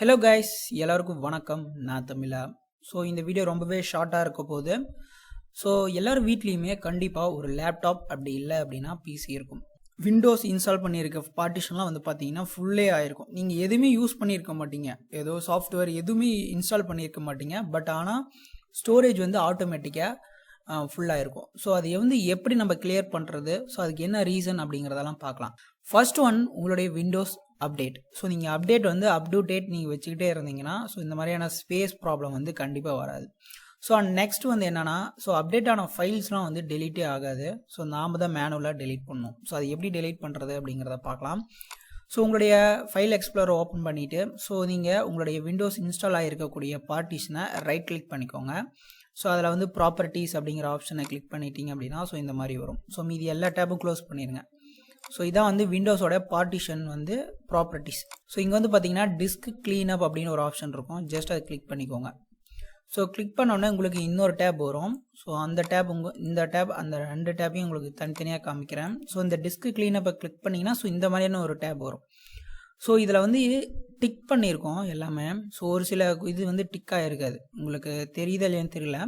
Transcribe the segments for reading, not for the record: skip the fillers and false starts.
Hello guys, எல்லாருக்கும் வணக்கம். நான் தமிழா. ஸோ இந்த வீடியோ ரொம்பவே ஷார்ட்டாக இருக்க போகுது. ஸோ எல்லோரும் வீட்லேயுமே கண்டிப்பாக ஒரு லேப்டாப் அப்படி இல்லை அப்படின்னா பிசி இருக்கும். விண்டோஸ் இன்ஸ்டால் பண்ணியிருக்க பார்ட்டிஷன்லாம் வந்து பார்த்தீங்கன்னா ஃபுல்லே ஆகிருக்கும். நீங்கள் எதுவுமே யூஸ் பண்ணியிருக்க மாட்டீங்க, ஏதோ சாஃப்ட்வேர் எதுவுமே இன்ஸ்டால் பண்ணியிருக்க மாட்டீங்க. பட் ஆனால் ஸ்டோரேஜ் வந்து ஆட்டோமேட்டிக்காக ஃபுல்லாக இருக்கும். ஸோ அது வந்து எப்படி நம்ம கிளியர் பண்ணுறது, ஸோ அதுக்கு என்ன ரீசன் அப்படிங்கிறதெல்லாம் பார்க்கலாம். ஃபர்ஸ்ட் ஒன், உங்களுடைய விண்டோஸ் அப்டேட். ஸோ நீங்கள் அப்டேட் வந்து அப் டு டேட் நீங்கள் வச்சுக்கிட்டே இருந்தீங்கன்னா ஸோ இந்த மாதிரியான ஸ்பேஸ் ப்ராப்ளம் வந்து கண்டிப்பாக வராது. ஸோ நெக்ஸ்ட் வந்து என்னென்னா, ஸோ அப்டேட் ஆன ஃபைல்ஸ்லாம் வந்து டெலீட்டே ஆகாது. ஸோ நாம் தான் மேனுவலாக டெலீட் பண்ணணும். ஸோ அது எப்படி டெலீட் பண்ணுறது அப்படிங்கிறத பார்க்கலாம். ஸோ உங்களுடைய ஃபைல் எக்ஸ்ப்ளோரை ஓப்பன் பண்ணிவிட்டு ஸோ நீங்கள் உங்களுடைய விண்டோஸ் இன்ஸ்டால் ஆகிருக்கக்கூடிய பார்ட்டிஷனை ரைட் கிளிக் பண்ணிக்கோங்க. ஸோ அதில் வந்து ப்ராப்பர்ட்டிஸ் அப்படிங்கிற ஆப்ஷனை கிளிக் பண்ணிட்டீங்க அப்படின்னா ஸோ இந்த மாதிரி வரும். ஸோ மீதி எல்லா டேப்பும் க்ளோஸ் பண்ணிடுங்க. ஸோ இதான் வந்து விண்டோஸோட பார்ட்டிஷன் வந்து ப்ராப்பர்ட்டிஸ். ஸோ இங்கே வந்து பார்த்தீங்கன்னா டிஸ்க் கிளீனப் அப்படின்னு ஒரு ஆப்ஷன் இருக்கும். ஜஸ்ட் அதை கிளிக் பண்ணிக்கோங்க. ஸோ கிளிக் பண்ணோன்னே உங்களுக்கு இன்னொரு டேப் வரும். ஸோ அந்த டேப் இந்த டேப் அந்த ரெண்டு டேப்பையும் உங்களுக்கு தனித்தனியாக காமிக்கிறேன். ஸோ இந்த டிஸ்க் கிளீனப்பை கிளிக் பண்ணிங்கன்னா ஸோ இந்த மாதிரியான ஒரு டேப் வரும். ஸோ இதில் வந்து டிக் பண்ணியிருக்கோம் எல்லாமே. ஸோ ஒரு சில இது வந்து டிக்காக இருக்காது, உங்களுக்கு தெரியுதா இல்லையான்னு தெரியல.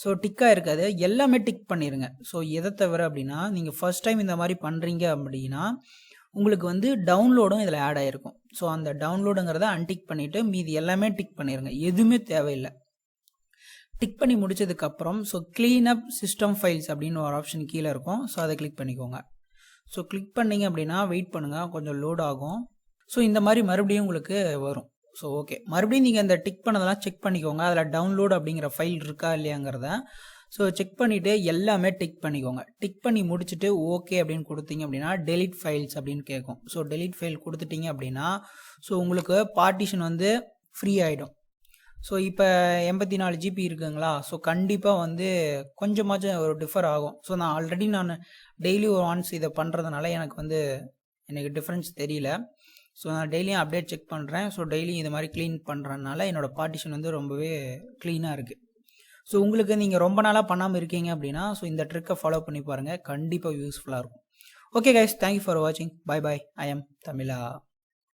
ஸோ டிக்காக இருக்காது, எல்லாமே டிக் பண்ணிடுங்க. ஸோ எதை தவிர அப்படின்னா, நீங்கள் ஃபர்ஸ்ட் டைம் இந்த மாதிரி பண்ணுறீங்க அப்படின்னா உங்களுக்கு வந்து டவுன்லோடும் இதில் ஆட் ஆகிருக்கும். ஸோ அந்த டவுன்லோடுங்கிறத அன்டிக் பண்ணிவிட்டு மீதி எல்லாமே டிக் பண்ணிடுங்க, எதுவுமே தேவையில்லை. டிக் பண்ணி முடிச்சதுக்கப்புறம் ஸோ க்ளீன் அப் சிஸ்டம் ஃபைல்ஸ் அப்படின்னு ஒரு ஆப்ஷன் கீழே இருக்கும். ஸோ அதை கிளிக் பண்ணிக்கோங்க. ஸோ கிளிக் பண்ணிங்க அப்படின்னா வெயிட் பண்ணுங்கள், கொஞ்சம் லோட் ஆகும். ஸோ இந்த மாதிரி மறுபடியும் உங்களுக்கு வரும். ஸோ ஓகே, மறுபடியும் நீங்கள் அந்த டிக் பண்ணதெல்லாம் செக் பண்ணிக்கோங்க, அதில் டவுன்லோட் அப்படிங்கிற ஃபைல் இருக்கா இல்லையாங்கிறத. ஸோ செக் பண்ணிவிட்டு எல்லாமே டிக் பண்ணிக்கோங்க. டிக் பண்ணி முடிச்சுட்டு ஓகே அப்படின்னு கொடுத்தீங்க அப்படின்னா டெலிட் ஃபைல்ஸ் அப்படின்னு கேட்கும். ஸோ டெலிட் ஃபைல் கொடுத்துட்டீங்க அப்படின்னா ஸோ உங்களுக்கு பார்ட்டிஷன் வந்து ஃப்ரீ ஆகிடும். ஸோ இப்போ 84 ஜிபி இருக்குங்களா, ஸோ கண்டிப்பாக வந்து கொஞ்சமாச்சும் ஒரு டிஃபர் ஆகும். ஸோ நான் ஆல்ரெடி டெய்லி ஒரு ஒன்ஸ் இதை பண்ணுறதுனால எனக்கு டிஃப்ரென்ஸ் தெரியல. ஸோ நான் டெய்லியும் அப்டேட் செக் பண்ணுறேன். ஸோ டெய்லியும் இது மாதிரி க்ளீன் பண்ணுறதுனால என்னோடய பார்ட்டிஷன் வந்து ரொம்பவே க்ளீனாக இருக்குது. ஸோ உங்களுக்கு நீங்கள் ரொம்ப நாளாக பண்ணாமல் இருக்கீங்க அப்படின்னா ஸோ இந்த ட்ரிக்கை ஃபாலோ பண்ணி பாருங்கள், கண்டிப்பாக யூஸ்ஃபுல்லாக இருக்கும். ஓகே கைஸ், தேங்க்யூ ஃபார் வாட்சிங். Bye bye. I am Tamizha.